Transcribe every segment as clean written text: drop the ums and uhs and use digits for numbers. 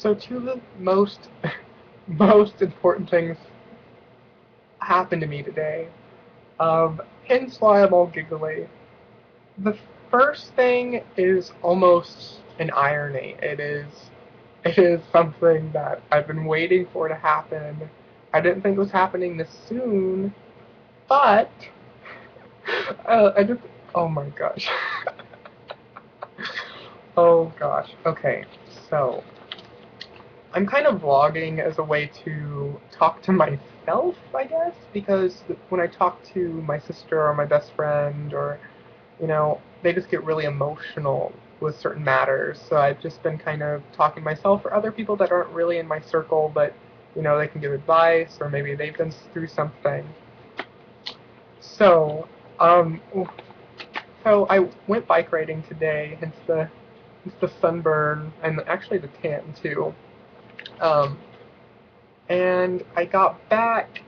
So two of the most most important things happened to me today. Hence why I'm all giggly. The first thing is almost an irony. It is something that I've been waiting for to happen. I didn't think it was happening this soon, but I just oh my gosh. Oh gosh. Okay. So, I'm kind of vlogging as a way to talk to myself, I guess, because when I talk to my sister or my best friend or, they just get really emotional with certain matters. So I've just been kind of talking to myself or other people that aren't really in my circle, but, they can give advice or maybe they've been through something. So, um, so I went bike riding today, hence the sunburn and actually the tan too. Um, and I got back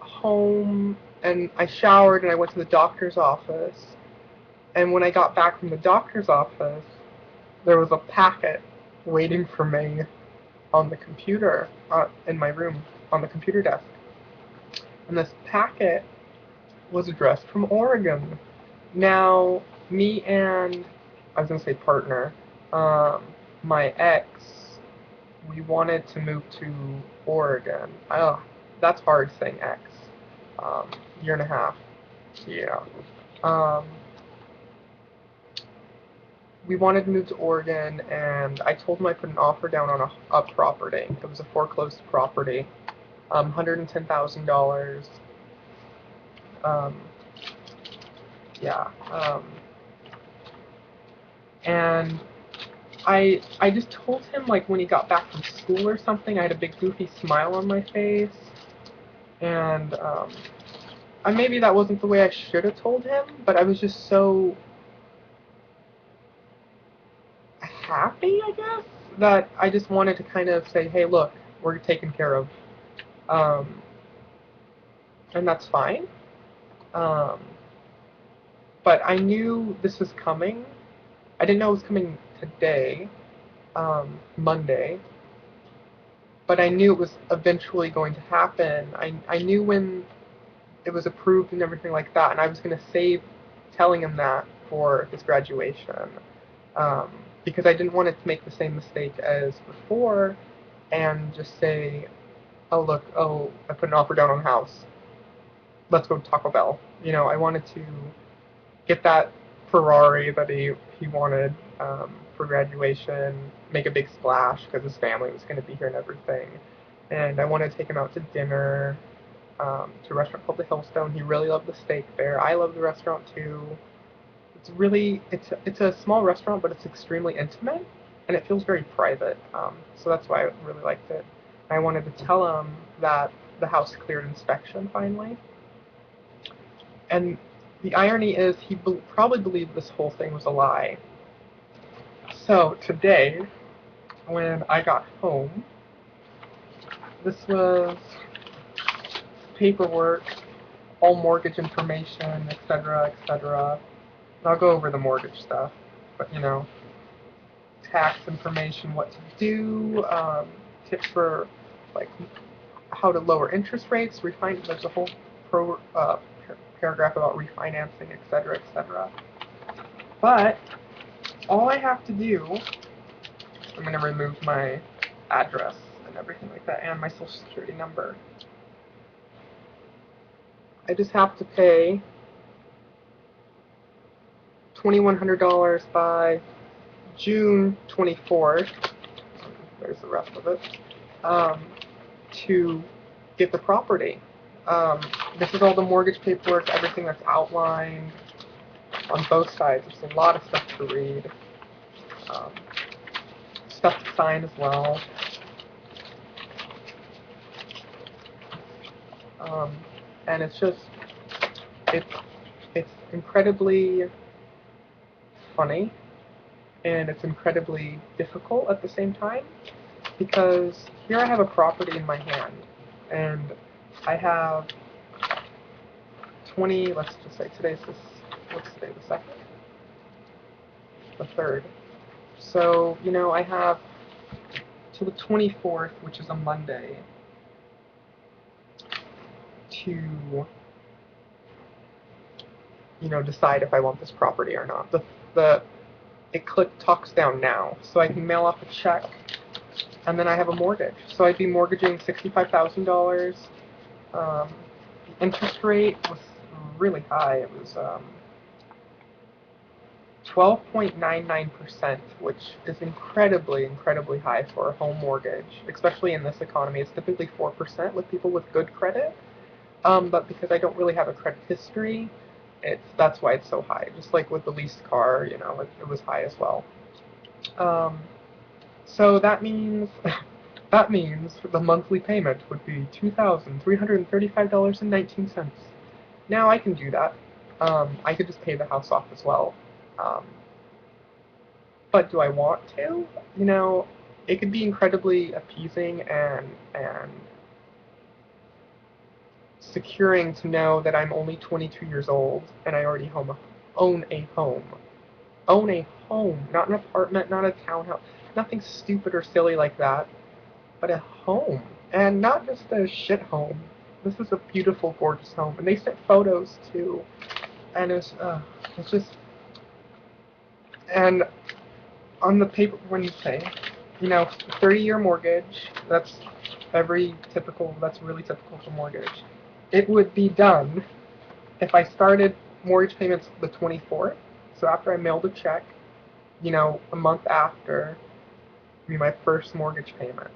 home and I showered and I went to the doctor's office. And when I got back from the doctor's office, there was a packet waiting for me on the computer in my room on the computer desk. And this packet was addressed from Oregon. Now, me and I was gonna say partner, um, my ex, we wanted to move to Oregon. Oh, that's hard saying ex. Year and a half. Yeah. Um, we wanted to move to Oregon, and I told him I put an offer down on a property. It was a foreclosed property, $110,000. Um, yeah. And I just told him like when he got back from school or something. I had a big goofy smile on my face, and maybe that wasn't the way I should have told him, but I was just so happy, I guess, that I just wanted to kind of say, hey, look, we're taken care of, um, and that's fine. Um, but I knew this was coming. I didn't know it was coming today, Monday, but I knew it was eventually going to happen. I knew when it was approved and everything like that, and I was going to save telling him that for his graduation, um, because I didn't want it to make the same mistake as before and just say, oh look, oh I put an offer down on a house, let's go to Taco Bell. I wanted to get that Ferrari that he wanted for graduation, make a big splash because his family was going to be here and everything. And I wanted to take him out to dinner to a restaurant called the Hillstone. He really loved the steak there. I love the restaurant too. It's a small restaurant, but it's extremely intimate and it feels very private. So that's why I really liked it. I wanted to tell him that the house cleared inspection finally. And the irony is, probably believed this whole thing was a lie. So today, when I got home, this was paperwork, all mortgage information, etc., etc. I'll go over the mortgage stuff, but tax information, what to do, tips for like how to lower interest rates, There's a whole paragraph about refinancing, etc., etc. But all I have to do, I'm going to remove my address and everything like that, and my social security number. I just have to pay $2,100 by June 24th. There's the rest of it. To get the property. This is all the mortgage paperwork, everything that's outlined on both sides. There's a lot of stuff to read. Um, Stuff to sign as well. Um, and it's it's incredibly funny and it's incredibly difficult at the same time because here I have a property in my hand and I have 20, let's just say what's today, the 2nd? The 3rd. So, I have to the 24th, which is a Monday, to, decide if I want this property or not. It talks down now, so I can mail off a check, and then I have a mortgage. So I'd be mortgaging $65,000. The interest rate was really high. It was 12.99%, which is incredibly, incredibly high for a home mortgage, especially in this economy. It's typically 4% with people with good credit. But because I don't really have a credit history, that's why it's so high. Just like with the leased car, it was high as well. So that means the monthly payment would be $2,335.19. Now I can do that. I could just pay the house off as well. But do I want to? It could be incredibly appeasing and securing to know that I'm only 22 years old and I already own a home. Own a home, not an apartment, not a townhouse, nothing stupid or silly like that, but a home. And not just a shit home. This is a beautiful, gorgeous home. And they sent photos too. And it's just, and on the paper, when you say, 30-year mortgage, that's really typical for mortgage. It would be done if I started mortgage payments the 24th, so after I mailed a check, a month after, be my first mortgage payment.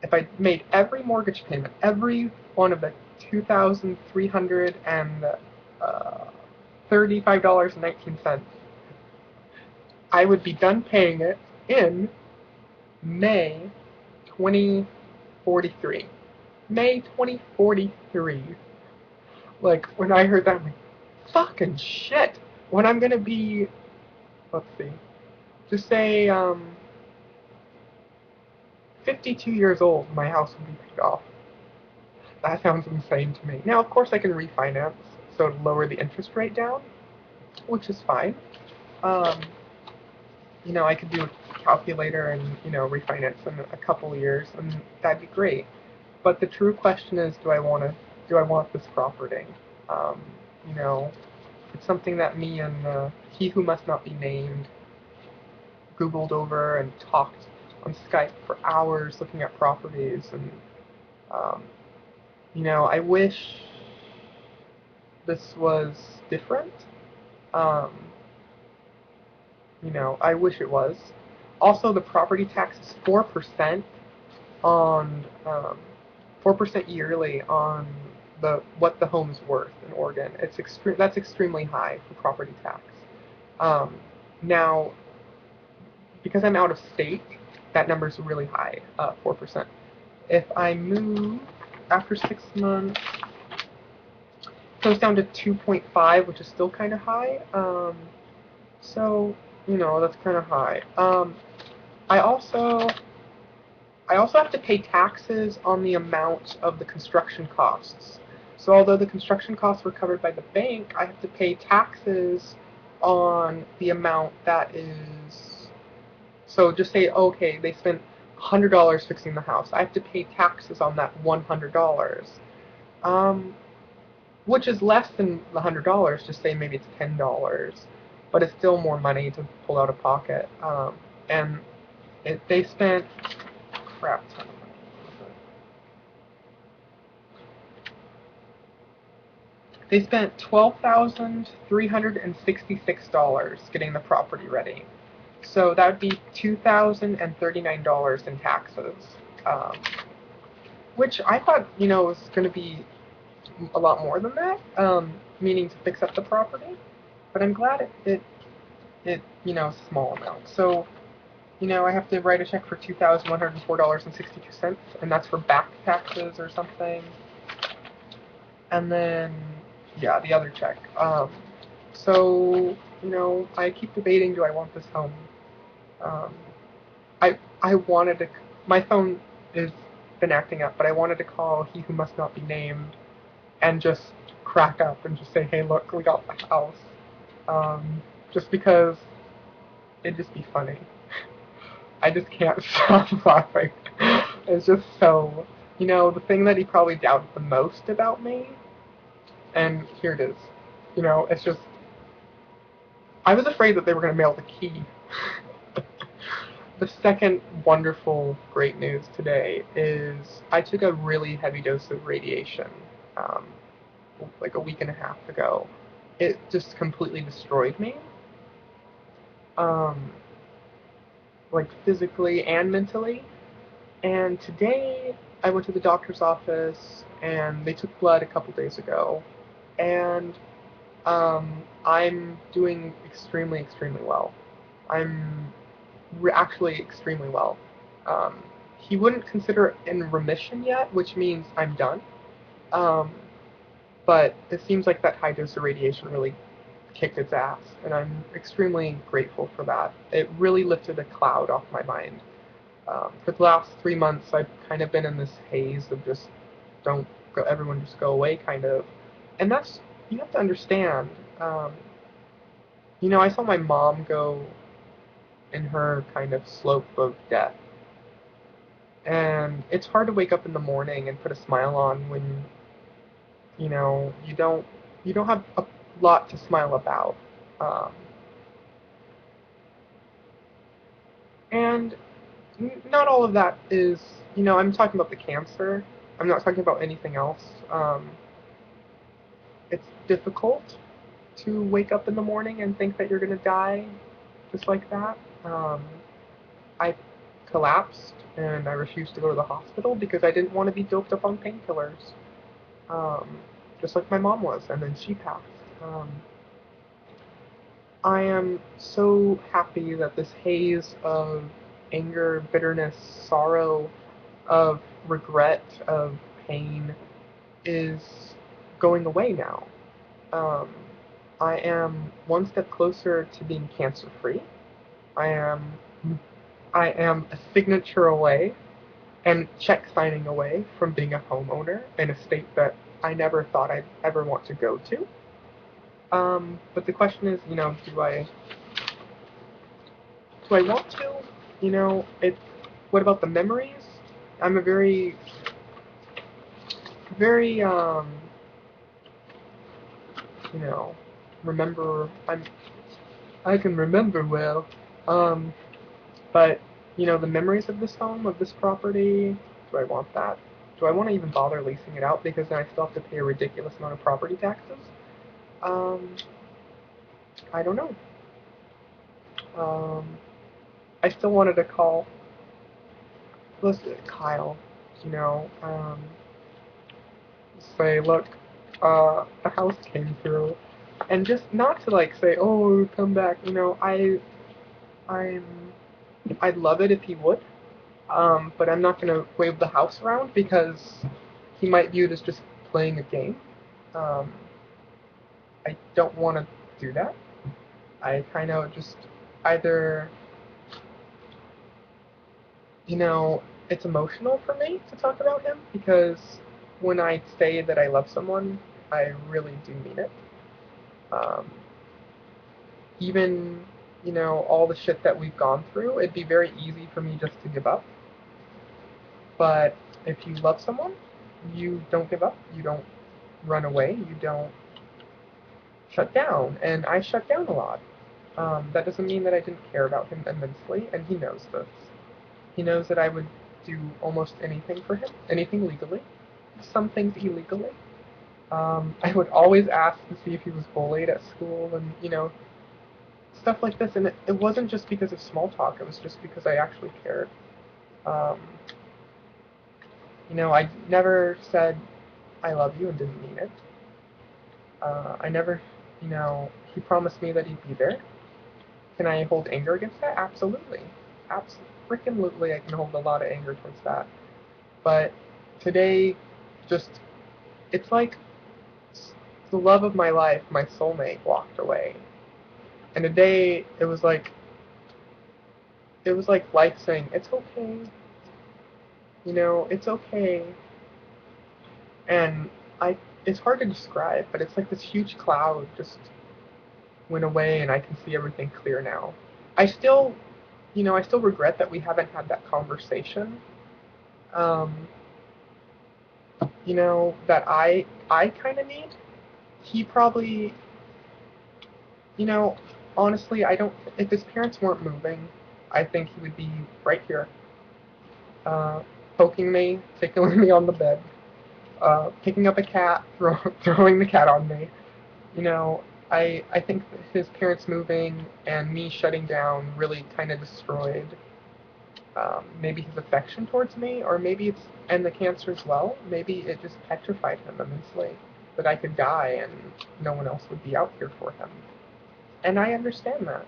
If I made every mortgage payment, every one of the $2,335.19, I would be done paying it in May 2043. May 2043. Like, when I heard that, I'm like, fucking shit! When I'm gonna be, let's see, just say, 52 years old, my house will be paid off. That sounds insane to me. Now, of course, I can refinance, so to lower the interest rate down, which is fine. I could do a calculator and, refinance in a couple years, and that'd be great. But the true question is, do I want this property? It's something that me and he who must not be named Googled over and talked on Skype for hours looking at properties, and I wish this was different. I wish it was. Also, the property tax is 4% on 4% yearly on what the home's worth in Oregon. That's extremely high for property tax. Now, because I'm out of state, that number's really high, 4%. If I move after 6 months, it goes down to 2.5, which is still kind of high. So, that's kind of high. I also have to pay taxes on the amount of the construction costs. So although the construction costs were covered by the bank, I have to pay taxes on the amount that is. So just say, okay, they spent $100 fixing the house. I have to pay taxes on that $100, which is less than the $100. Just say maybe it's $10, but it's still more money to pull out of pocket. And they spent crap ton of money. They spent $12,366 getting the property ready. So that would be $2,039 in taxes, which I thought, was going to be a lot more than that, meaning to fix up the property. But I'm glad it a small amount. So, I have to write a check for $2,104.62, and that's for back taxes or something. And then, yeah, the other check. So, I keep debating, do I want this home? I wanted to, my phone has been acting up, but I wanted to call he who must not be named and just crack up and just say, hey, look, we got the house. Just because it'd just be funny. I just can't stop laughing. It's just so, the thing that he probably doubted the most about me, and here it is. It's just, I was afraid that they were going to mail the key. The second wonderful great news today is I took a really heavy dose of radiation um, like a week and a half ago. It just completely destroyed me, um, like physically and mentally. And today I went to the doctor's office and they took blood a couple days ago, and I'm doing extremely, extremely well. I'm actually extremely well. Um, he wouldn't consider it in remission yet, which means I'm done. Um, but it seems like that high dose of radiation really kicked its ass, and I'm extremely grateful for that. It really lifted a cloud off my mind. For the last 3 months, I've kind of been in this haze of just don't go, everyone just go away kind of, and that's you have to understand. Um, I saw my mom go in her kind of slope of death, and it's hard to wake up in the morning and put a smile on when you don't have a lot to smile about. Um, and not all of that is, I'm talking about the cancer. I'm not talking about anything else. It's difficult to wake up in the morning and think that you're going to die just like that. I collapsed and I refused to go to the hospital because I didn't want to be doped up on painkillers, um, just like my mom was, and then she passed. Um, I am so happy that this haze of anger, bitterness, sorrow, of regret, of pain is going away now. Um, I am one step closer to being cancer free. I am I am a signature away and check signing away from being a homeowner in a state that I never thought I'd ever want to go to. But the question is, do I want to? It. What about the memories? I'm a very, very, you know, remember. I can remember well. Um, but the memories of this home, of this property. Do I want that? Do I want to even bother leasing it out because then I still have to pay a ridiculous amount of property taxes? Um, I don't know. Um, I still wanted to call. Listen, Kyle. You know, um, say, look, a house came through, and just not to like say, oh, come back. I'm, I'd love it if he would, but I'm not gonna wave the house around because he might view it as just playing a game. Um, I don't want to do that. I kind of just either, it's emotional for me to talk about him because when I say that I love someone, I really do mean it. Um, even all the shit that we've gone through, it'd be very easy for me just to give up. But if you love someone, you don't give up. You don't run away. You don't shut down. And I shut down a lot. That doesn't mean that I didn't care about him immensely, and he knows this. He knows that I would do almost anything for him, anything legally, some things illegally. I would always ask to see if he was bullied at school, and stuff like this. And it wasn't just because of small talk. It was just because I actually cared. Um, I never said I love you and didn't mean it. I never, he promised me that he'd be there. Can I hold anger against that? Absolutely. Absolutely, I can hold a lot of anger towards that. But today, just, it's like the love of my life, my soulmate, walked away. And today, it was like life saying, it's okay. It's okay. And it's hard to describe, but it's like this huge cloud just went away and I can see everything clear now. I still I still regret that we haven't had that conversation. Um, that I kind of need. He probably, you know, honestly, I don't. If his parents weren't moving, I think he would be right here, uh, poking me, tickling me on the bed, picking up a cat, throwing the cat on me. You know, I think that his parents moving and me shutting down really kind of destroyed maybe his affection towards me, or maybe it's, and the cancer as well, maybe it just petrified him immensely that I could die and no one else would be out here for him. And I understand that.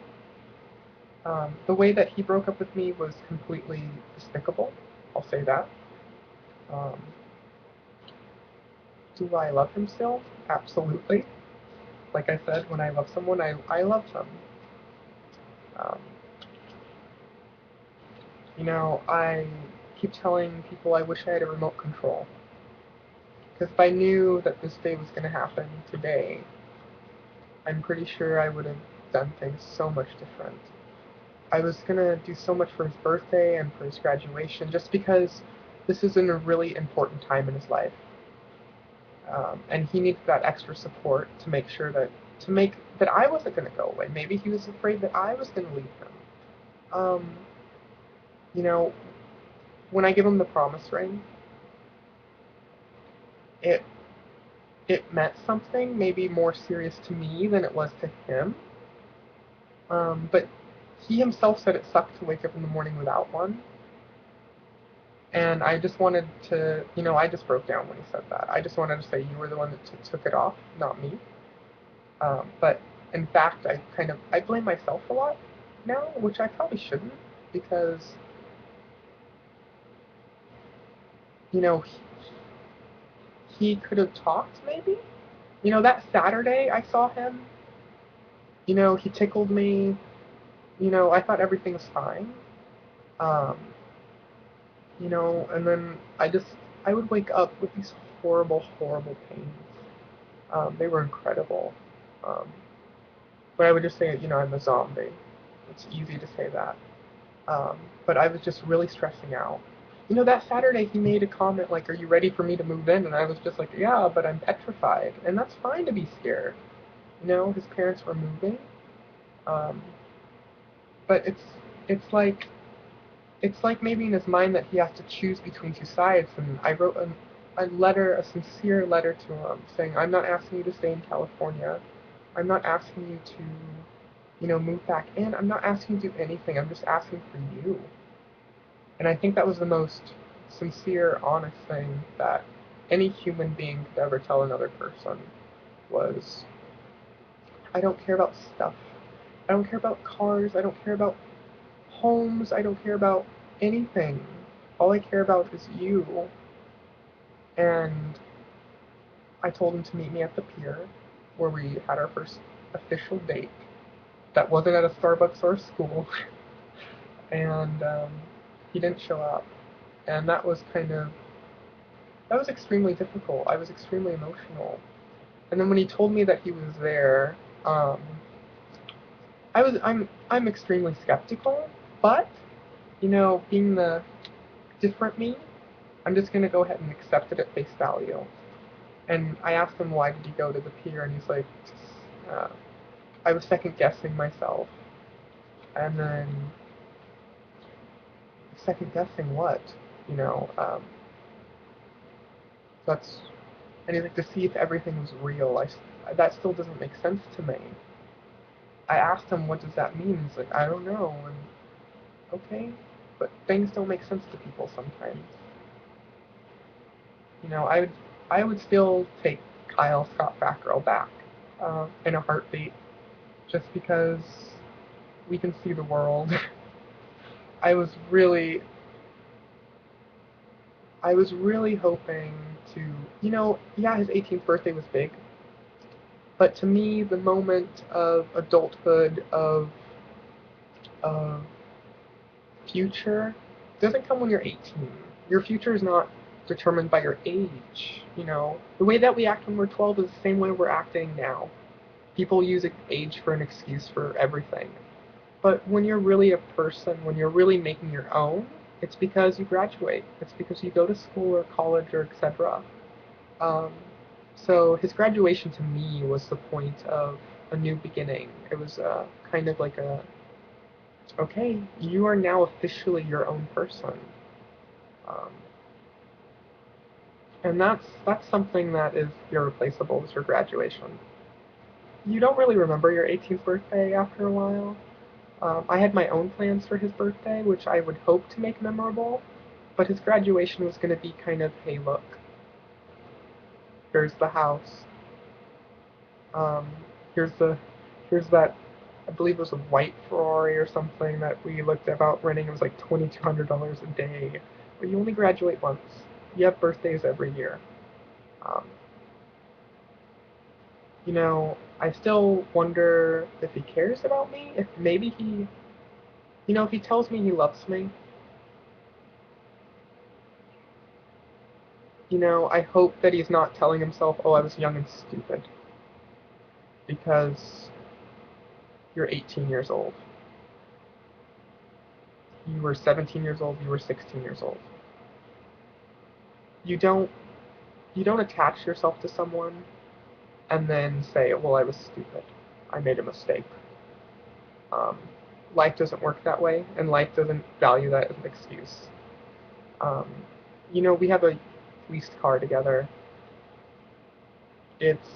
The way that he broke up with me was completely despicable. I'll say that. Um, do I love him still? Absolutely. Like I said, when I love someone, I love them. Um, I keep telling people I wish I had a remote control. Because if I knew that this day was going to happen today, I'm pretty sure I would have done things so much different. I was going to do so much for his birthday and for his graduation just because this is in a really important time in his life. And he needed that extra support to make sure that, I wasn't going to go away. Maybe he was afraid that I was going to leave him. Um, you know, when I give him the promise ring, it it meant something maybe more serious to me than it was to him. But he himself said it sucked to wake up in the morning without one. And I just wanted to, I just broke down when he said that. I just wanted to say you were the one that took it off, not me. But in fact, I blame myself a lot now, which I probably shouldn't, because you know he, he could have talked maybe. That Saturday I saw him. He tickled me. I thought everything was fine. Um, and then I would wake up with these horrible, horrible pains. They were incredible. Um, but I would just say, I'm a zombie. It's easy to say that. But I was just really stressing out. That Saturday he made a comment like, "Are you ready for me to move in?" And I was just like, "Yeah, but I'm petrified." And that's fine to be scared. His parents were moving. Um, but it's like maybe in his mind that he has to choose between two sides. And I wrote a letter, a sincere letter to him, saying, "I'm not asking you to stay in California. I'm not asking you to, move back in. I'm not asking you to do anything. I'm just asking for you." And I think that was the most sincere, honest thing that any human being could ever tell another person was, I don't care about stuff. I don't care about cars. I don't care about homes. I don't care about anything. All I care about is you. And I told him to meet me at the pier where we had our first official date. That wasn't at a Starbucks or a school. And he didn't show up. And that was extremely difficult. I was extremely emotional. And then when he told me that he was there, um, I'm extremely skeptical, but being the different me, I'm just gonna go ahead and accept it at face value. And I asked him why did he go to the pier, and he's like, uh, I was second guessing myself, and then second guessing what, you know, um, that's, and he's like to see if everything was real. That still doesn't make sense to me. I asked him what does that mean. He's like, I don't know. And okay, but things don't make sense to people sometimes. I would still take Kyle Scott Batgirl back in a heartbeat, just because we can see the world. I was really, I was really hoping to, yeah, his 18th birthday was big, but to me, the moment of adulthood, of future, doesn't come when you're 18. Your future is not determined by your age. The way that we act when we're 12 is the same way we're acting now. People use age for an excuse for everything. But when you're really a person, when you're really making your own, it's because you graduate. It's because you go to school or college or etc. Um, so his graduation to me was the point of a new beginning. It was kind of like a, okay, you are now officially your own person. Um, and that's something that is irreplaceable, is your graduation. You don't really remember your 18th birthday after a while. I had my own plans for his birthday, which I would hope to make memorable, but his graduation was going to be kind of, hey, look, here's the house. Um, here's the, here's that, I believe it was a white Ferrari or something that we looked about renting. It was like $2,200 a day. But you only graduate once. You have birthdays every year. Um, I still wonder if he cares about me. If maybe he, if he tells me he loves me, I hope that he's not telling himself, oh, I was young and stupid. Because you're 18 years old. You were 17 years old, you were 16 years old. You don't you don't attach yourself to someone and then say, well, I was stupid. I made a mistake. Um, Life doesn't work that way, and life doesn't value that as an excuse. Um, we have a leased car together. It's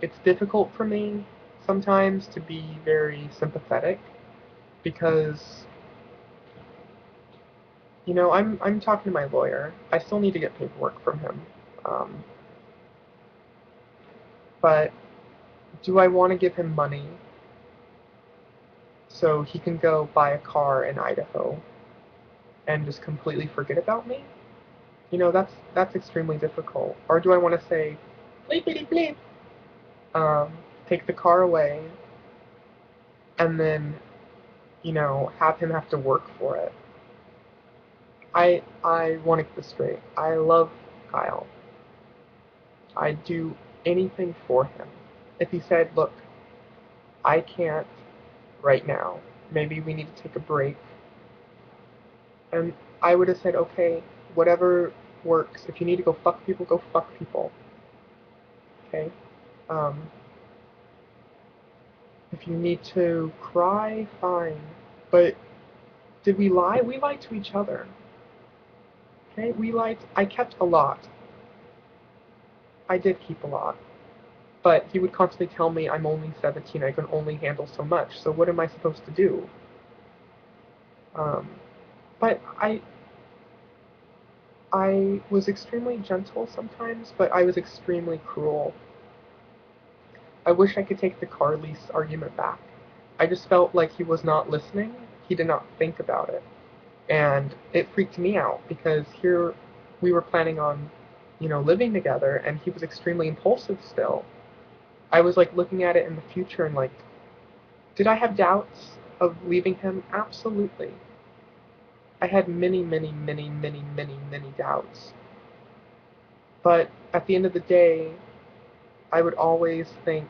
it's difficult for me sometimes to be very sympathetic because I'm talking to my lawyer. I still need to get paperwork from him. Um, but do I want to give him money so he can go buy a car in Idaho and just completely forget about me? That's extremely difficult. Or do I want to say, bleepity bleep, take the car away, and then, have him have to work for it? I want to get this straight. I love Kyle. I'd do anything for him. If he said, look, I can't right now. Maybe we need to take a break. And I would have said, okay, whatever works. If you need to go fuck people, go fuck people. Okay? Um, if you need to cry, fine. But did we lie? We lied to each other. Okay? We lied. I kept a lot. I did keep a lot. But he would constantly tell me I'm only 17. I can only handle so much. So what am I supposed to do? Um, but I was extremely gentle sometimes, but I was extremely cruel. I wish I could take the car lease argument back. I just felt like he was not listening. He did not think about it. And it freaked me out because here we were planning on, living together, and he was extremely impulsive still. I was like looking at it in the future and like, did I have doubts of leaving him? Absolutely. I had many, many, many, many, many, many doubts. But at the end of the day, I would always think,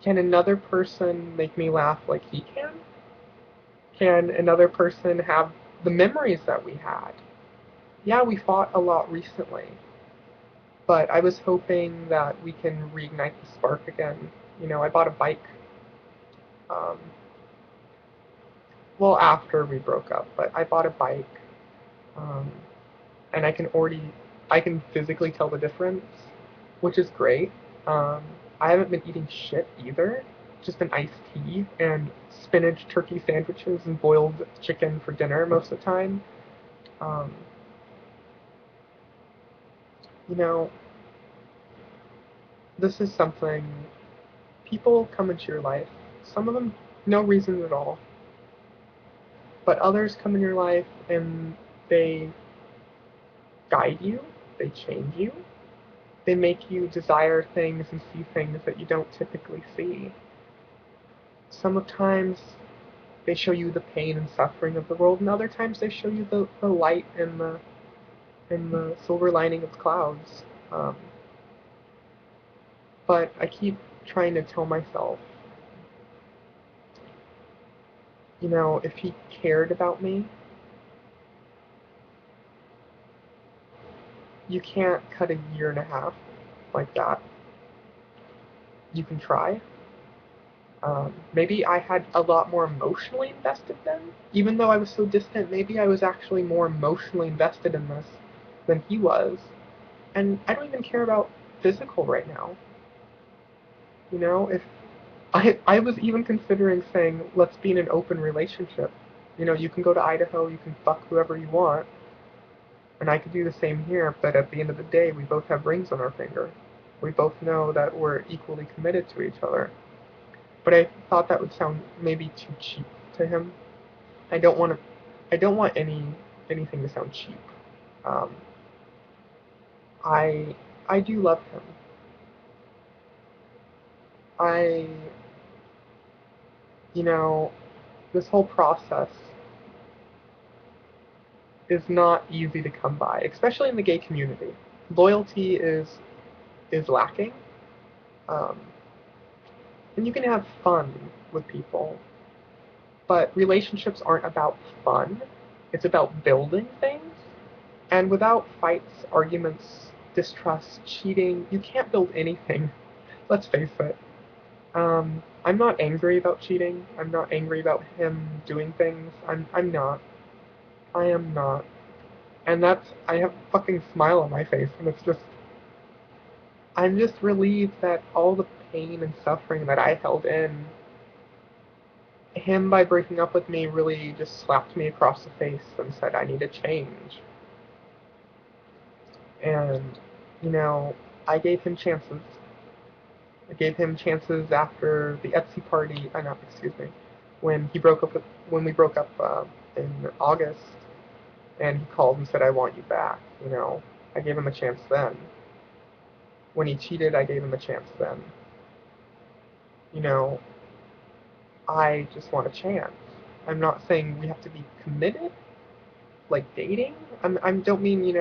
can another person make me laugh like he can? Can another person have the memories that we had? Yeah, we fought a lot recently, but I was hoping that we can reignite the spark again. I bought a bike, um, well, after we broke up, but I bought a bike, um, and I can physically tell the difference, which is great. Um, I haven't been eating shit either, just been iced tea and spinach turkey sandwiches and boiled chicken for dinner most of the time. Um, you know, this is something, people come into your life, some of them no reason at all, but others come in your life and they guide you, they change you, they make you desire things and see things that you don't typically see. Sometimes they show you the pain and suffering of the world, and other times they show you the light and the silver lining of the clouds. Um, but I keep trying to tell myself, You know, if he cared about me, you can't cut a year and a half like that. You can try. Maybe I had a lot more emotionally invested then. Even though I was so distant, maybe I was actually more emotionally invested in this than he was. And I don't even care about physical right now. You know, if I was even considering saying, let's be in an open relationship. You know, you can go to Idaho, you can fuck whoever you want, and I could do the same here, but at the end of the day, we both have rings on our finger. We both know that we're equally committed to each other. But I thought that would sound maybe too cheap to him. I don't want to. I don't want anything to sound cheap. Um, I I do love him. I you know this whole process is not easy to come by, especially in the gay community. Loyalty is lacking, um, and you can have fun with people, but relationships aren't about fun. It's about building things. And without fights, arguments, distrust, cheating, you can't build anything. Let's face it. I'm not angry about cheating. I'm not angry about him doing things. I'm not. I am not. And that's I have a fucking smile on my face, and it's just I'm just relieved that all the pain and suffering that I held in, him by breaking up with me really just slapped me across the face and said I need to change. And I gave him chances. I gave him chances after the Etsy party. No, excuse me, when he broke up with when we broke up in August, and he called and said, "I want you back." I gave him a chance then. When he cheated, I gave him a chance then. You know, I just want a chance. I'm not saying we have to be committed, like dating. I don't mean we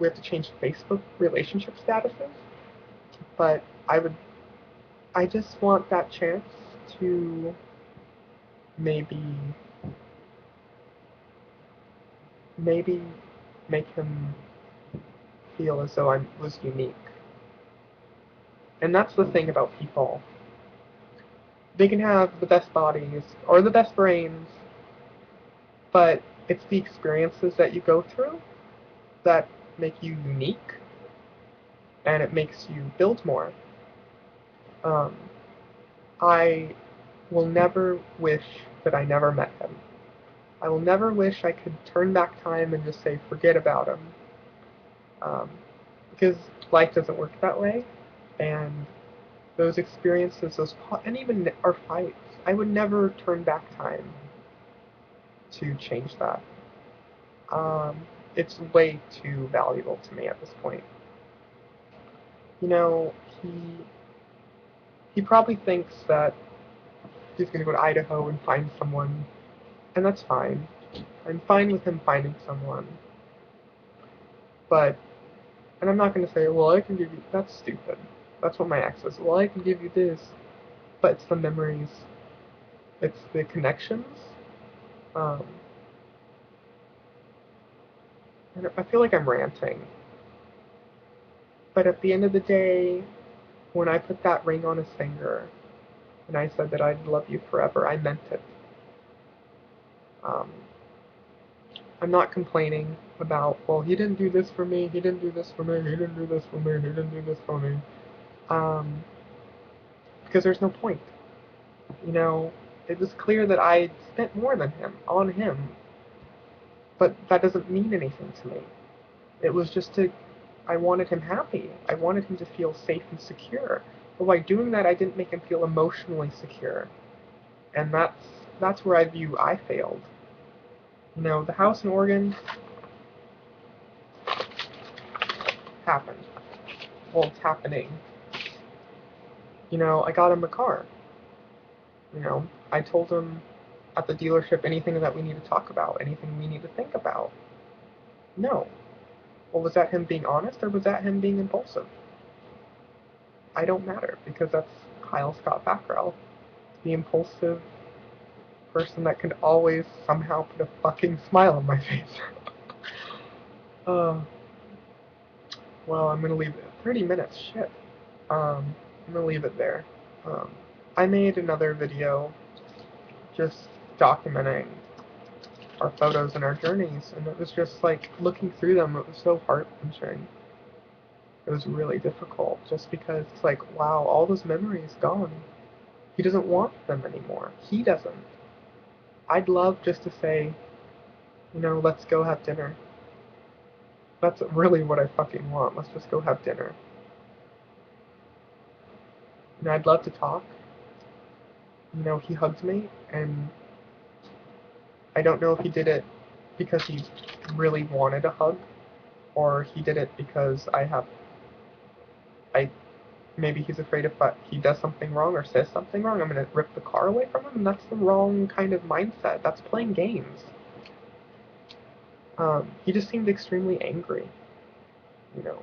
have to change Facebook relationship statuses, but I just want that chance to maybe maybe make him feel as though I was unique. And that's the thing about people. They can have the best bodies or the best brains, but it's the experiences that you go through that make you unique, and it makes you build more. Um, I will never wish that I never met him. I will never wish I could turn back time and just say forget about him, um, because life doesn't work that way, and those experiences, and even our fights, I would never turn back time to change that. Um, it's way too valuable to me at this point. You know, he probably thinks that he's gonna go to Idaho and find someone, and that's fine. I'm fine with him finding someone, but and I'm not gonna say, well, I can give you. That's stupid. That's what my ex says. Well, I can give you this, but it's the memories, it's the connections. Um, and I feel like I'm ranting, but at the end of the day, when I put that ring on his finger and I said that I'd love you forever, I meant it. Um, I'm not complaining about, well, he didn't do this for me, he didn't do this for me, he didn't do this for me, he didn't do this for me. Um, because there's no point. You know, it was clear that I spent more than him on him, but that doesn't mean anything to me. It was just I wanted him happy. I wanted him to feel safe and secure. But by doing that, I didn't make him feel emotionally secure. And that's where I view I failed. The house in Oregon happened. Well, it's happening. I got him a car. I told him at the dealership anything that we need to talk about, anything we need to think about. No. Well, was that him being honest or was that him being impulsive? I don't matter because that's Kyle Scott Backrell, the impulsive person that can always somehow put a fucking smile on my face. uh, well, I'm gonna leave it at 30 minutes, shit. I'm gonna leave it there. Um, I made another video just documenting our photos and our journeys, and it was just like looking through them, it was so heart-wrenching. It was really difficult just because it's like, wow, all those memories gone. He doesn't want them anymore. He doesn't. I'd love just to say, let's go have dinner. That's really what I fucking want. Let's just go have dinner. I'd love to talk. He hugs me, and I don't know if he did it because he really wanted a hug, or he did it because I maybe he's afraid if he does something wrong or says something wrong, I'm gonna rip the car away from him, and that's the wrong kind of mindset. That's playing games. He just seemed extremely angry, you know,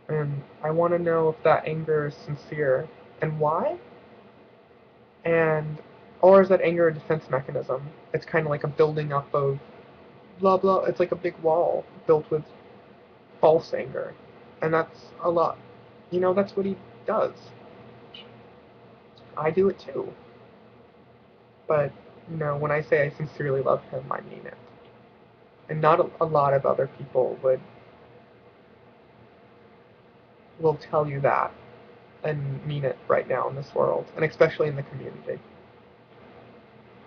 and I want to know if that anger is sincere and why, and or is that anger a defense mechanism? It's kind of like a building up of blah blah. It's like a big wall built with false anger, and that's a lot. That's what he does. I do it too. But, when I say I sincerely love him, I mean it. And not a lot of other people will tell you that and mean it right now in this world, and especially in the community.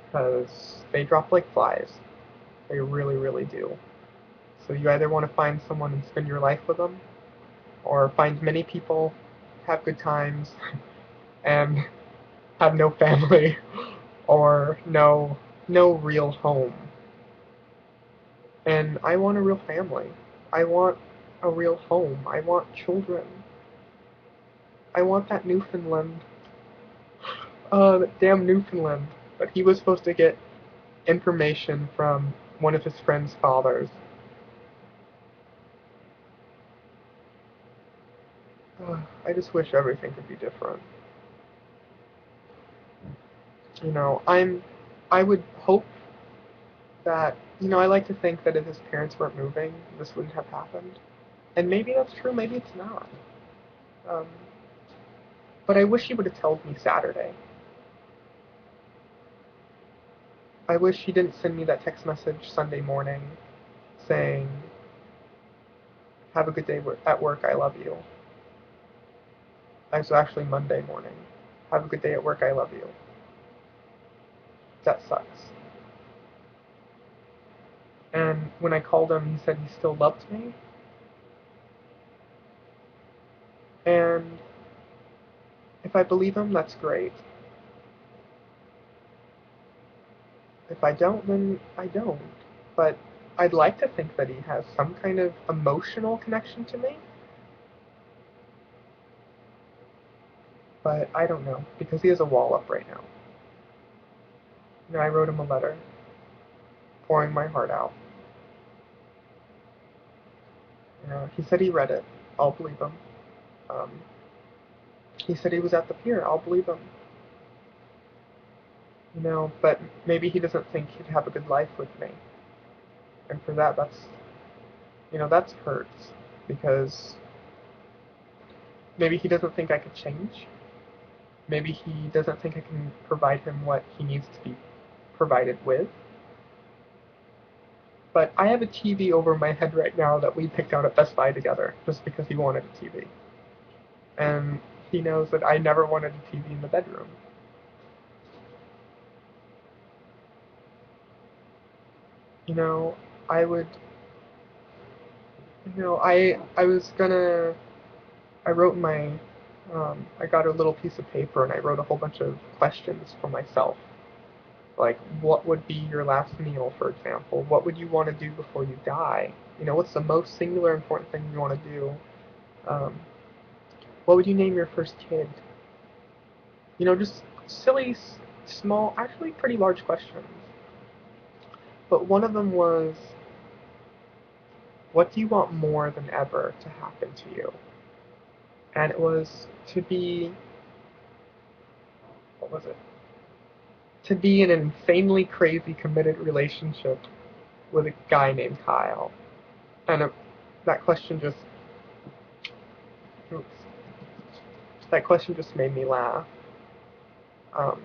Because they drop like flies. They really, really do. So you either want to find someone and spend your life with them, or find many people, have good times, and have no family, or no real home. And I want a real family. I want a real home. I want children. I want that Newfoundland. That damn Newfoundland. But he was supposed to get information from one of his friend's fathers. I just wish everything could be different. I would hope that, I like to think that if his parents weren't moving, this wouldn't have happened. And maybe that's true, maybe it's not. Um, but I wish he would have told me Saturday. I wish he didn't send me that text message Sunday morning saying, have a good day at work, I love you. It was actually Monday morning. Have a good day at work, I love you. That sucks. And when I called him, he said he still loved me. And if I believe him, that's great. If I don't, then I don't. But I'd like to think that he has some kind of emotional connection to me. But I don't know, because he has a wall up right now. I wrote him a letter, pouring my heart out. He said he read it. I'll believe him. Um, he said he was at the pier. I'll believe him. But maybe he doesn't think he'd have a good life with me. And for that, that's hurts. Because maybe he doesn't think I could change. Maybe he doesn't think I can provide him what he needs to be provided with. But I have a TV over my head right now that we picked out at Best Buy together, just because he wanted a TV. And he knows that I never wanted a TV in the bedroom. I would, I was gonna, I wrote I got a little piece of paper and I wrote a whole bunch of questions for myself. Like, what would be your last meal, for example? What would you want to do before you die? What's the most singular important thing you want to do? Um, what would you name your first kid? Just silly, small, actually pretty large questions. But one of them was, what do you want more than ever to happen to you? And it was to be, what was it? to be in an insanely crazy committed relationship with a guy named Kyle. And that question just, oops, that question just made me laugh. Um,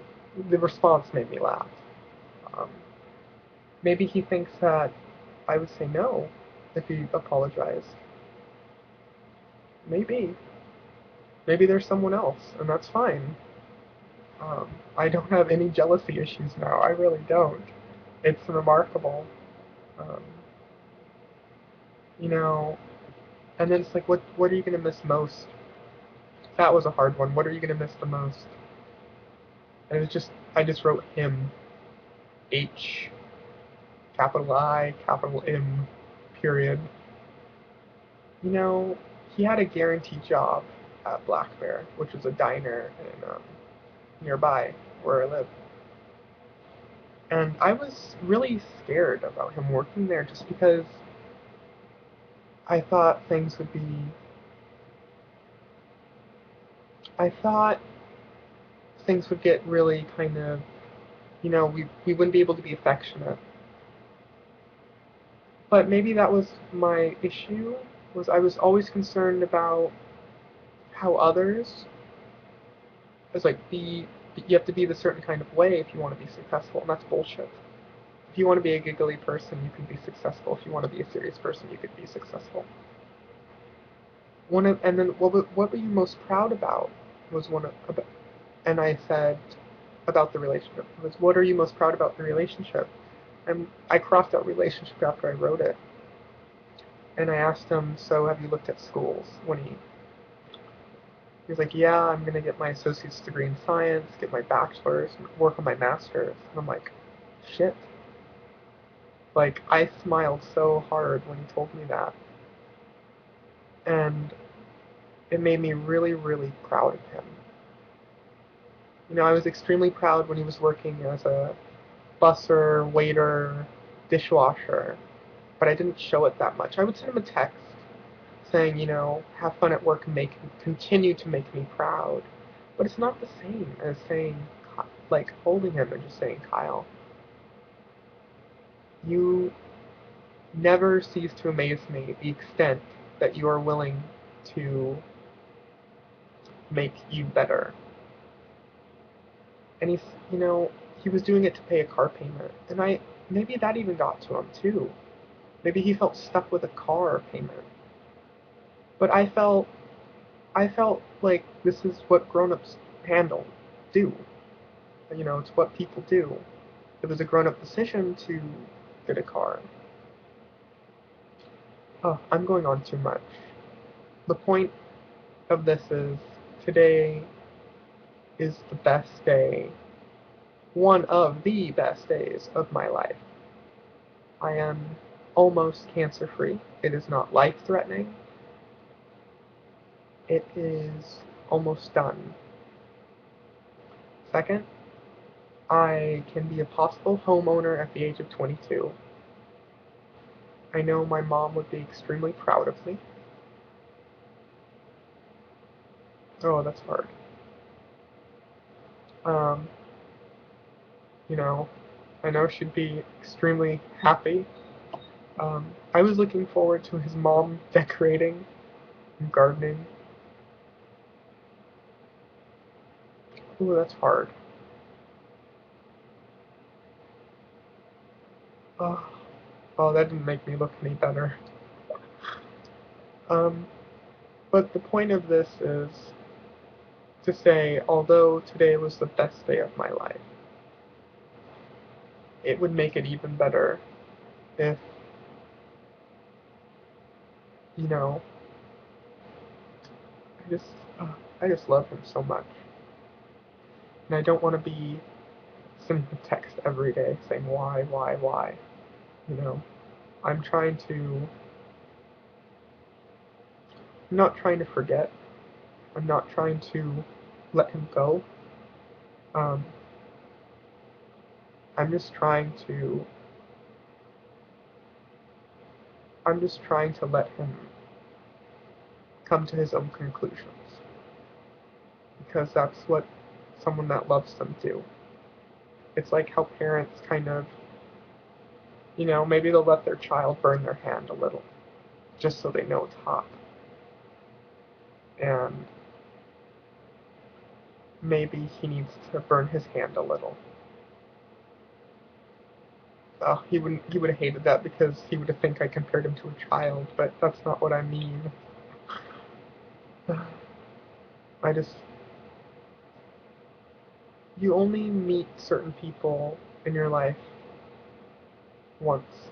the response made me laugh. Um, Maybe he thinks that I would say no if he apologized. Maybe. Maybe there's someone else, and that's fine. I don't have any jealousy issues now. I really don't. It's remarkable. Um, you know, and then it's like, what are you gonna miss most? That was a hard one. What are you gonna miss the most? And I just wrote him, H, capital I, capital M, period. You know, he had a guaranteed job at Black Bear, which was a diner in nearby where I live. And I was really scared about him working there just because I thought things would be. I thought things would get really kind of, we wouldn't be able to be affectionate. But maybe that was my issue, was I was always concerned about how others, it's like, you have to be the certain kind of way if you want to be successful, and that's bullshit. If you want to be a giggly person, you can be successful. If you want to be a serious person, you could be successful. And then what were you most proud about? Was one of, and I said about the relationship was, what are you most proud about the relationship? And I crossed out relationship after I wrote it. And I asked him, so have you looked at schools? He was like, yeah, I'm gonna get my associate's degree in science, get my bachelor's, and work on my master's. And I'm like, shit. Like, I smiled so hard when he told me that. And it made me really, really proud of him. I was extremely proud when he was working as a busser, waiter, dishwasher, but I didn't show it that much. I would send him a text saying, have fun at work and continue to make me proud. But it's not the same as saying, like, holding him and just saying, Kyle, you never cease to amaze me the extent that you are willing to make you better. And he was doing it to pay a car payment. And maybe that even got to him too. Maybe he felt stuck with a car payment. But I felt like this is what grown-ups do. It's what people do. It was a grown-up decision to get a car. Oh, I'm going on too much. The point of this is, today is the best day, one of the best days of my life. I am almost cancer-free. It is not life-threatening. It is almost done. Second, I can be a possible homeowner at the age of 22. I know my mom would be extremely proud of me. Oh, that's hard. Um, you know, I know she'd be extremely happy. I was looking forward to his mom decorating and gardening. Ooh, that's hard. Oh, oh, that didn't make me look any better. Um, but the point of this is to say, although today was the best day of my life, it would make it even better if, you know, I just, uh, I just love him so much. And I don't want to be sending a text every day saying why. You know, I'm trying to, I'm not trying to forget. I'm not trying to let him go. Um, I'm just trying to, I'm just trying to let him come to his own conclusions. Because that's what someone that loves them do. It's like how parents kind of, maybe they'll let their child burn their hand a little, just so they know it's hot. And maybe he needs to burn his hand a little. He would have hated that because he would have think I compared him to a child, but that's not what I mean. I just, you only meet certain people in your life once.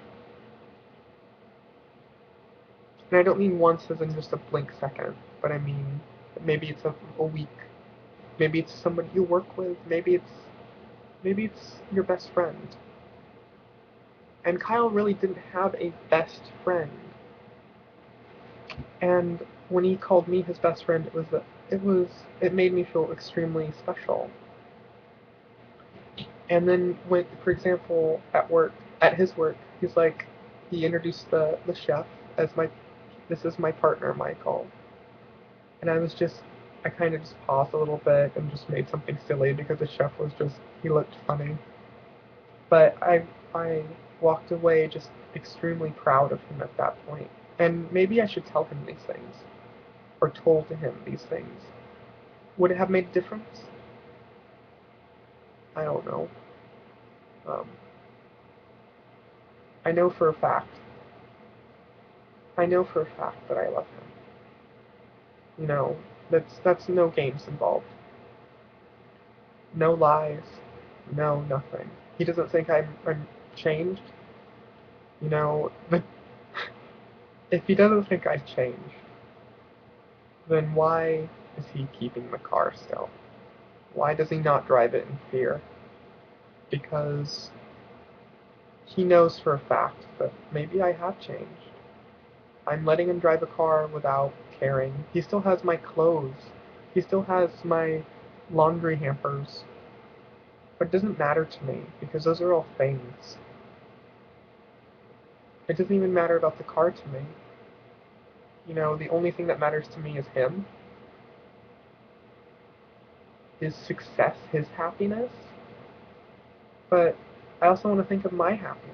And I don't mean once as in just a blink second, but I mean maybe it's a week. Maybe it's somebody you work with. Maybe it's your best friend. And Kyle really didn't have a best friend. And when he called me his best friend, it made me feel extremely special. And then when, for example, at his work, he introduced the chef as this is my partner, Michael. And I kind of just paused a little bit and just made something silly because the chef he looked funny. But I walked away just extremely proud of him at that point. And maybe I should tell him these things, or told him these things. Would it have made a difference? I don't know. Um, I know for a fact. I know for a fact that I love him. You know, that's no games involved. No lies. No nothing. He doesn't think I'm changed. You know, if he doesn't think I've changed, then why is he keeping the car still? Why does he not drive it in fear? Because he knows for a fact that maybe I have changed. I'm letting him drive a car without caring. He still has my clothes. He still has my laundry hampers. But it doesn't matter to me because those are all things. It doesn't even matter about the car to me. The only thing that matters to me is him, his success, his happiness. But I also want to think of my happiness.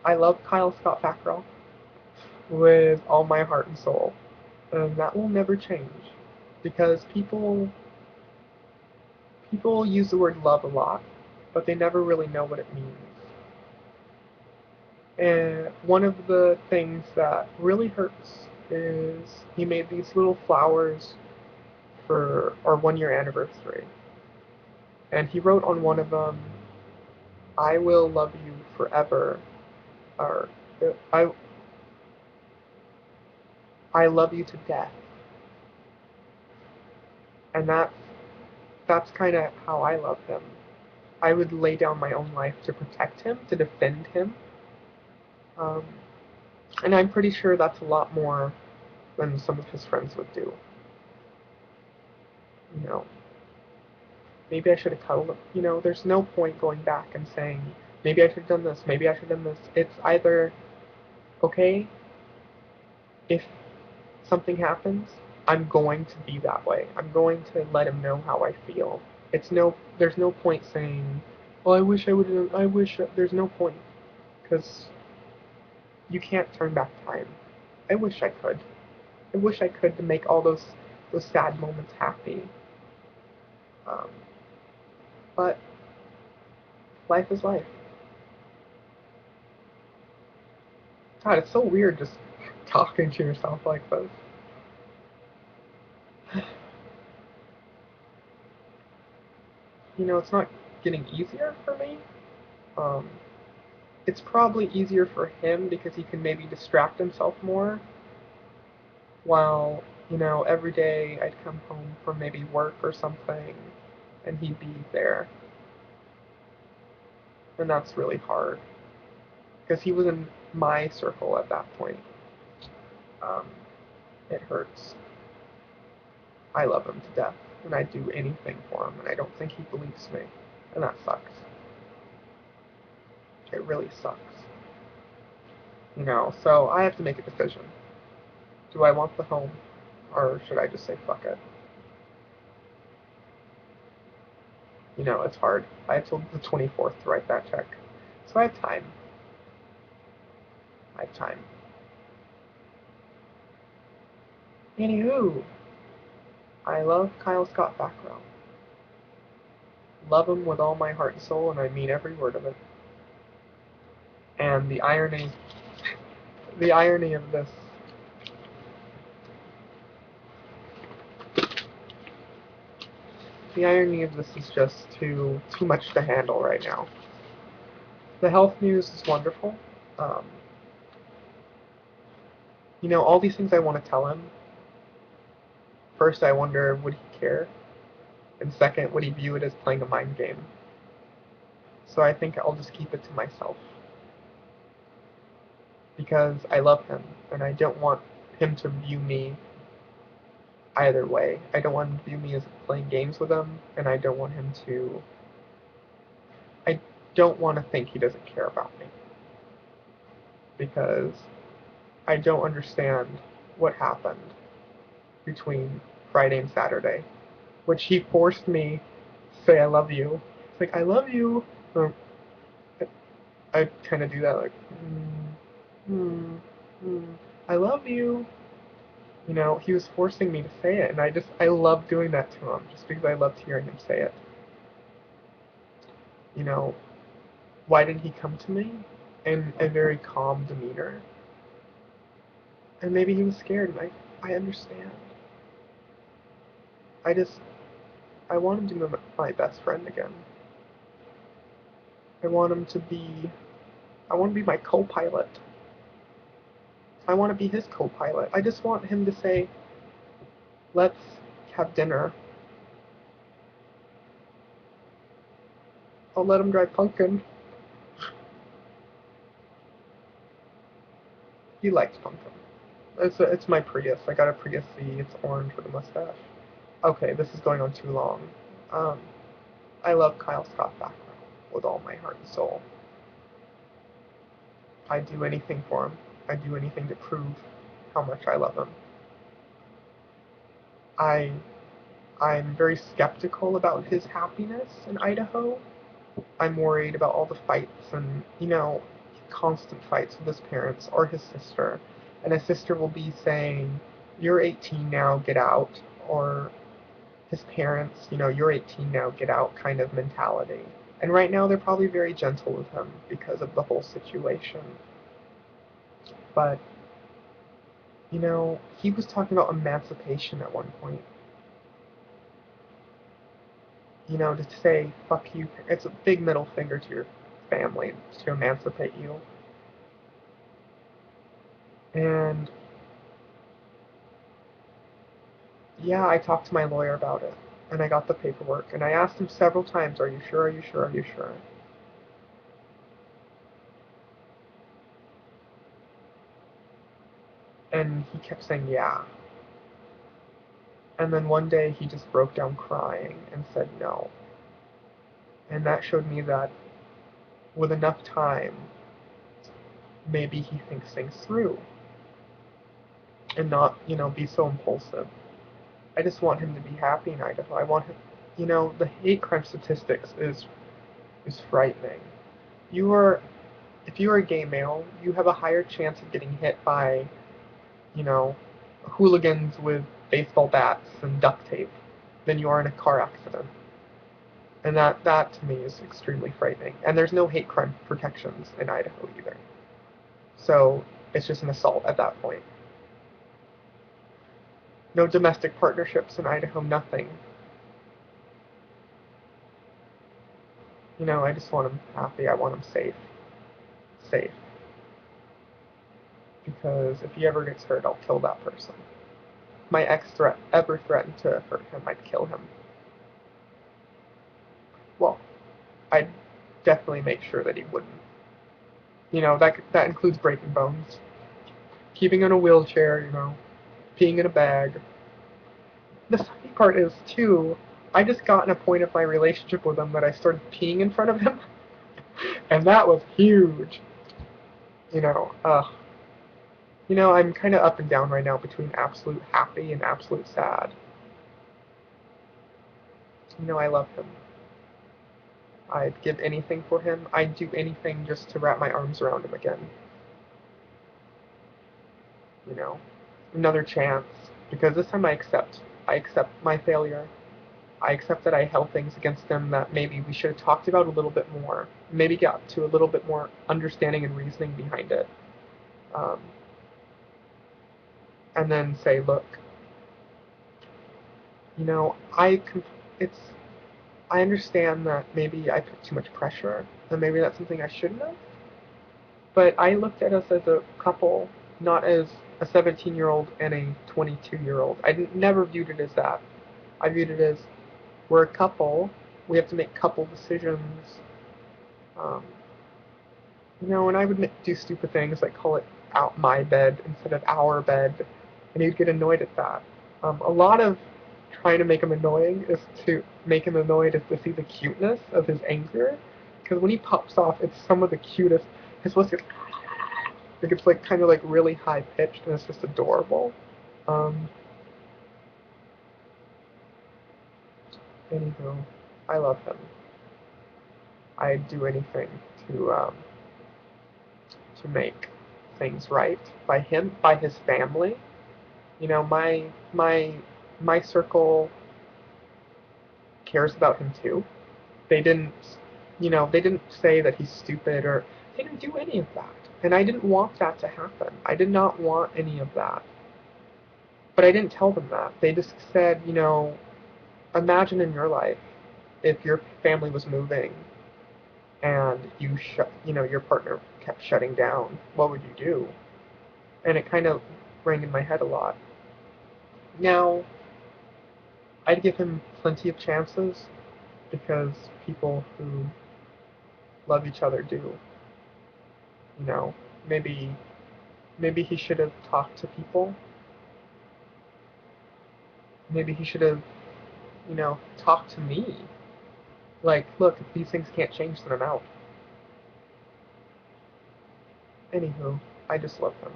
I love Kyle Scott Fackrell with all my heart and soul, and that will never change because people use the word love a lot, but they never really know what it means. And one of the things that really hurts is he made these little flowers for our 1 year anniversary. And he wrote on one of them, I will love you forever, or I, I love you to death. And that's kind of how I love him. I would lay down my own life to protect him, to defend him. Um, and I'm pretty sure that's a lot more than some of his friends would do. You know, maybe I should have cuddled him. There's no point going back and saying, maybe I should have done this, maybe I should have done this. It's either, okay, if something happens, I'm going to be that way. I'm going to let him know how I feel. There's no point saying, well, I wish I would have, I wish, there's no point. Because you can't turn back time. I wish I could. I wish I could to make all those sad moments happy. Um, but life is life. God, it's so weird just talking to yourself like this. It's not getting easier for me. Um, it's probably easier for him because he can maybe distract himself more. While, every day I'd come home from maybe work or something and he'd be there. And that's really hard. Because he was in my circle at that point. Um, it hurts. I love him to death, and I'd do anything for him, and I don't think he believes me. And that sucks. It really sucks. So I have to make a decision. Do I want the home, or should I just say fuck it? It's hard. I have till the 24th to write that check. So I have time. I have time. Anywho, I love Kyle Scott Fackrell. Love him with all my heart and soul, and I mean every word of it. And the irony of this, is just too much to handle right now. The health news is wonderful. Um, all these things I want to tell him. First, I wonder, would he care? And second, would he view it as playing a mind game? So I think I'll just keep it to myself. Because I love him, and I don't want him to view me either way. I don't want him to view me as playing games with him, and I don't want him to... I don't want to think he doesn't care about me. Because I don't understand what happened between Friday and Saturday, which he forced me to say I love you. It's like, I love you. I kind of do that, like, I love you. He was forcing me to say it, and I love doing that to him, just because I loved hearing him say it. Why didn't he come to me in a very calm demeanor? And maybe he was scared, and I understand. I want him to be my best friend again. I want him to be, I want to be my co-pilot. I want to be his co-pilot. I just want him to say, let's have dinner. I'll let him drive Pumpkin. He likes Pumpkin. It's my Prius. I got a Prius C. It's orange with a mustache. Okay, this is going on too long. I love Kyle Scott Fackrell with all my heart and soul. I'd do anything for him. I'd do anything to prove how much I love him. I'm very skeptical about his happiness in Idaho. I'm worried about all the fights and, constant fights with his parents or his sister. And his sister will be saying, you're 18 now, get out. Or his parents, you're 18 now, get out kind of mentality. And right now they're probably very gentle with him because of the whole situation. But, he was talking about emancipation at one point. To say, fuck you, it's a big middle finger to your family to emancipate you. And, yeah, I talked to my lawyer about it, and I got the paperwork, and I asked him several times, are you sure, are you sure, are you sure? And he kept saying, yeah. And then one day he just broke down crying and said no. And that showed me that with enough time, maybe he thinks things through and not, be so impulsive. I just want him to be happy in Idaho. I want him, the hate crime statistics is frightening. If you are a gay male, you have a higher chance of getting hit by, you know, hooligans with baseball bats and duct tape than you are in a car accident. And that to me is extremely frightening. And there's no hate crime protections in Idaho either. So it's just an assault at that point. No domestic partnerships in Idaho, nothing. I just want him happy. I want him safe. Safe. Because if he ever gets hurt, I'll kill that person. If my ex ever threatened to hurt him, I'd kill him. Well, I'd definitely make sure that he wouldn't. That includes breaking bones. Keeping in a wheelchair, peeing in a bag. The funny part is, too, I just got in a point of my relationship with him that I started peeing in front of him. And that was huge. I'm kind of up and down right now between absolute happy and absolute sad. I love him. I'd give anything for him. I'd do anything just to wrap my arms around him again. You know, another chance. Because this time I accept. I accept my failure. I accept that I held things against him that maybe we should have talked about a little bit more. Maybe got to a little bit more understanding and reasoning behind it. Um, and then say, look, you know, it's I understand that maybe I put too much pressure, and maybe that's something I shouldn't have. But I looked at us as a couple, not as a 17-year-old and a 22-year-old. Never viewed it as that. I viewed it as we're a couple. We have to make couple decisions. Um, you know, and I would do stupid things like call it out my bed instead of our bed, and he'd get annoyed at that. A lot of trying to make him annoying is to make him annoyed is to see the cuteness of his anger, because when he pops off, it's some of the cutest. His voice gets like it's like kind of like really high pitched, and it's just adorable. Um, Anywho, I love him. I'd do anything to um, to make things right by him, by his family. You know, my circle cares about him too. They didn't, they didn't say that he's stupid or they didn't do any of that. And I didn't want that to happen. I did not want any of that. But I didn't tell them that. They just said, imagine in your life if your family was moving and your partner kept shutting down, what would you do? And it kind of rang in my head a lot. Now, I'd give him plenty of chances because people who love each other do. You know, maybe maybe he should have talked to people. Maybe he should have, talked to me. Like, look, if these things can't change, then I'm out. Anywho, I just love him.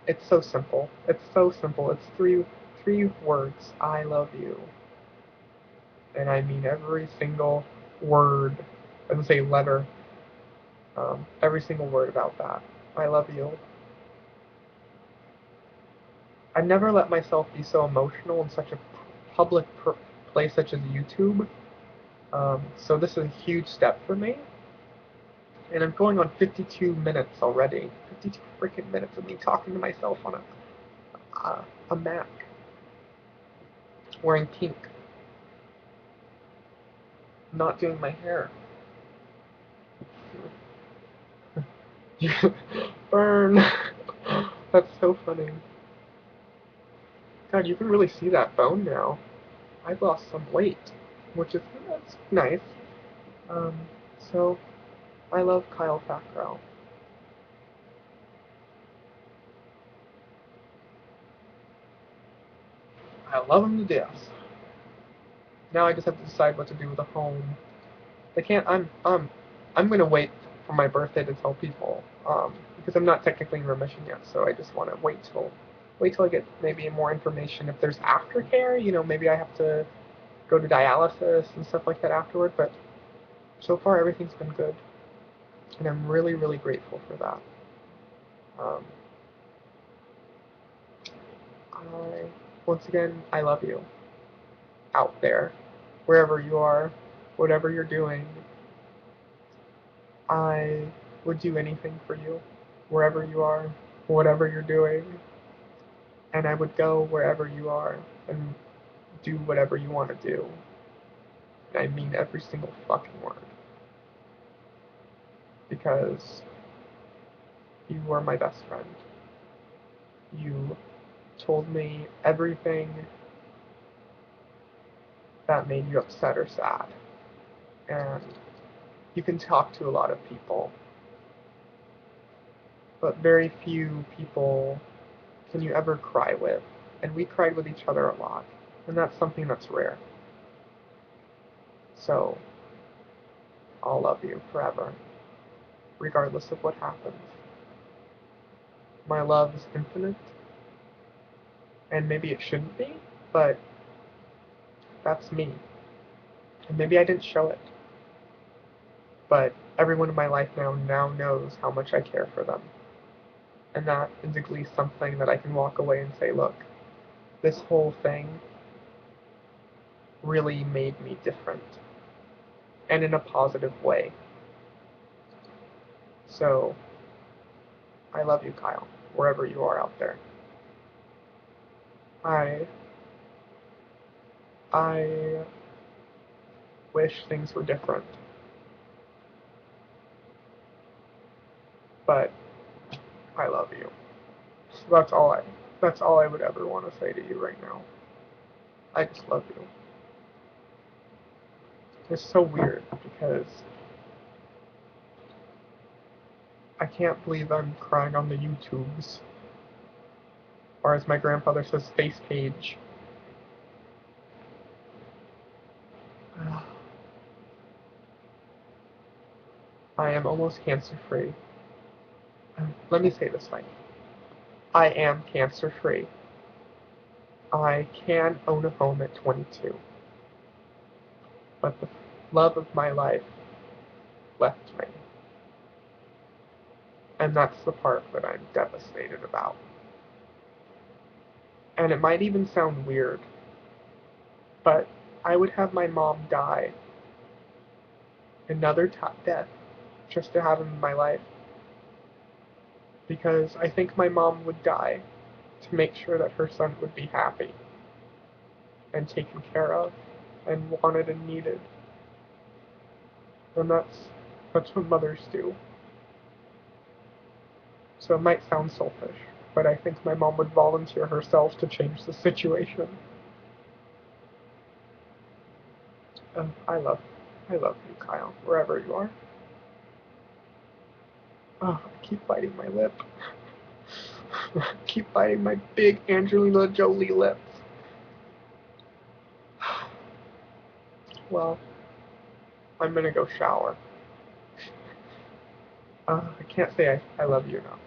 It's so simple. It's so simple. It's three words. I love you. And I mean every single word. I would say letter. Every single word about that. I love you. I never let myself be so emotional in such a public place such as YouTube. So this is a huge step for me. And I'm going on 52 minutes already. 52 freaking minutes of me talking to myself on a Mac, wearing pink, not doing my hair. Burn. That's so funny. God, you can really see that bone now. I've lost some weight, which is that's nice. Um, so I love Kyle Fackrell. I love him to death. Now I just have to decide what to do with a home. I can't. I'm gonna wait for my birthday to tell people, because I'm not technically in remission yet. So I just want to wait till I get maybe more information. If there's aftercare, maybe I have to go to dialysis and stuff like that afterward. But so far everything's been good, and I'm really really grateful for that. Um, I once again I love you out there, wherever you are, whatever you're doing. I would do anything for you, wherever you are, whatever you're doing, and I would go wherever you are and do whatever you want to do. And I mean every single fucking word. Because you were my best friend. You told me everything that made you upset or sad. And you can talk to a lot of people, but very few people can you ever cry with. And we cried with each other a lot. And that's something that's rare. So, I'll love you forever, regardless of what happens. My love is infinite, and maybe it shouldn't be, but that's me. And maybe I didn't show it. But everyone in my life now knows how much I care for them. And that is at least something that I can walk away and say, look, this whole thing really made me different. And in a positive way. So, I love you, Kyle, wherever you are out there. I I wish things were different. But I love you. So that's all I would ever want to say to you right now. I just love you. It's so weird because I can't believe I'm crying on the YouTubes. Or as my grandfather says, face page. I am almost cancer free. Let me say this right. I am cancer free. I can own a home at 22. But the love of my life left me. And that's the part that I'm devastated about. And it might even sound weird, but I would have my mom die another death just to have him in my life. Because I think my mom would die to make sure that her son would be happy and taken care of and wanted and needed. And that's what mothers do. So it might sound selfish, but I think my mom would volunteer herself to change the situation. I love you, Kyle, wherever you are. Oh, I keep biting my lip. I keep biting my big Angelina Jolie lips. Well, I'm gonna go shower. I can't say I love you enough.